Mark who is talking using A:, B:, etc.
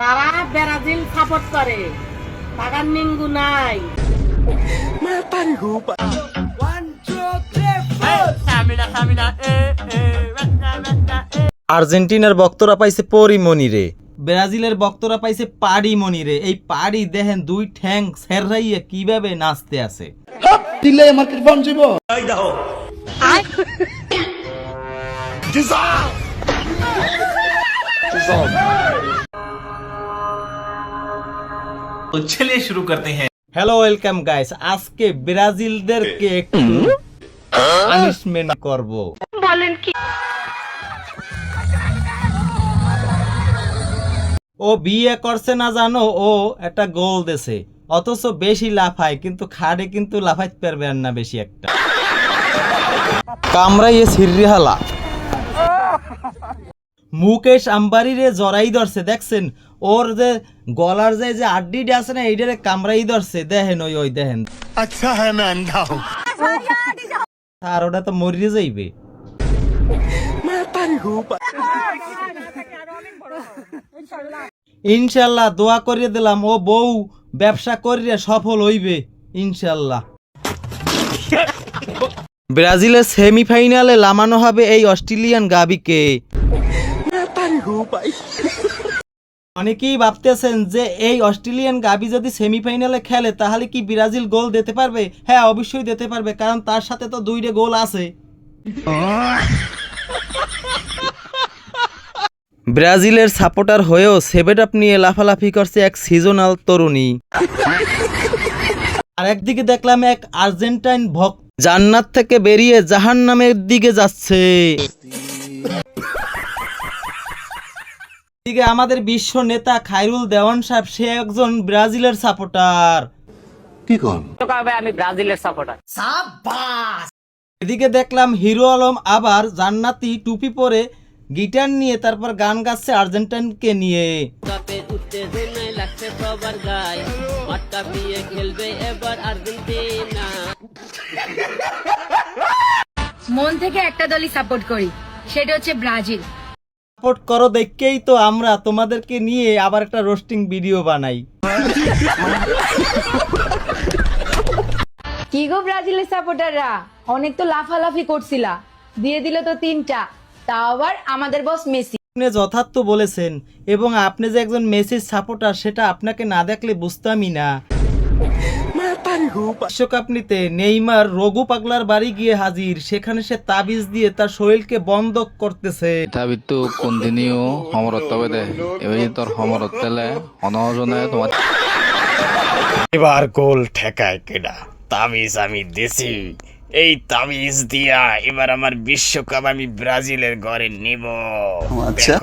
A: তারা Brazil support করে, তাগার নিঙ্গু নাই।
B: আর্জেন্টিনার ভক্তরা পাইছে পরিমণিরে, ব্রাজিলের ভক্তরা পাইছে পাড়ি মনিরে। এই পাড়ি দেখেন দুই ঠ্যাং সেরাইয়া কিভাবে নাচতে আছে।
C: দিলে মার্কেট বন্ধ যাব।
D: तो चलिए शुरू करते हैं।
B: হ্যালো ওয়েলকাম গাইস, আজকে ব্রাজিলদেরকে একটু পানিশমেন্ট করব।
A: বলেন কি?
B: ও বিয়ে করছে না জানো, ও একটা গোল দেছে, অথচ বেশি লাফায়, কিন্তু খাড়ে কিন্তু লাফাইতে পারবে না বেশি একটা। কামড়াইয়ে ছিড়রি হালা। মুকেশ আম্বানিরে জড়াই ধরছে, দেখছেন ওর যে গলার যে আড্ডিটা আছে না, এইটারে কামড়াই ধরছে। দেখেন ওই দেখেন।
C: আচ্ছা হ্যাঁ मैं अंधा हूं।
B: আর ওটা তো মরিয়ে যাইবে। ইনশাল্লাহ দোয়া করিয়ে দিলাম, ও বউ ব্যবসা করিয়ে সফল হইবে ইনশাল্লাহ। ব্রাজিলের সেমিফাইনালে নামানো হবে এই অস্ট্রেলিয়ান গাবিকে। অনেকেই ভাবতেছেন যে এই অস্ট্রেলিয়ান গাবি যদি সেমিফাইনালে খেলে তাহলে কি ব্রাজিল গোল দিতে পারবে? হ্যাঁ, অবশ্যই দিতে পারবে, কারণ তার সাথে তো দুইটা গোল আছে। ব্রাজিলের সাপোর্টার হয়েও সেভেন আপ নিয়ে লাফালাফি করছে এক সিজনাল তরুণী। আর একদিকে দেখলাম এক আর্জেন্টাইন ভক্ত জান্নাত থেকে বেরিয়ে জাহান্নামের দিকে যাচ্ছে। এদিকে আমাদের বিশ্ব নেতা খায়রুল দেওয়ান সাহেব, সে একজন ব্রাজিলের সাপোর্টার।
C: কি কোন?
A: আমি ব্রাজিলের সাপোর্টার।
B: এদিকে দেখলাম হিরো আলম আবার জান্নাতি টুপি পরে গিটার নিয়ে তারপর গান গাচ্ছে আর্জেন্টাইনকে নিয়ে।
E: মন থেকে একটা দলই সাপোর্ট করি, সেটা হচ্ছে ব্রাজিল।
B: সাপোর্ট করো দেখেই তো আমরা তোমাদেরকে নিয়ে আবার একটা রোস্টিং ভিডিও বানাই।
E: কি গো ব্রাজিলের সাপোর্টাররা, অনেক তো লাফালাফি করছিলা, দিয়ে দিল তো 3টা, তাও আবার আমাদের বস মেসি।
B: আপনি যথার্থ বলেছেন, এবং আপনি যে একজন মেসির সাপোর্টার সেটা আপনাকে না দেখলে বুঝতামই না। বিশ্বকাপ নিতে নেইমার রঘু পাগলার বাড়ি গিয়ে হাজির, সেখানে সে তাবিজ দিয়ে তার শরীরকে বন্ধ করতেছে।
F: তথাপিতো কোনদিনিও সমরত্ব দে এবারে তোর সমরত পেলে অনজনে তোমার
G: এবার গোল ঠেকায় কেডা? তাবিজ আমি দিছি, এই তাবিজ দিয়া এবার আমার বিশ্বকাপ আমি ব্রাজিলের ঘরে নিব।
C: আচ্ছা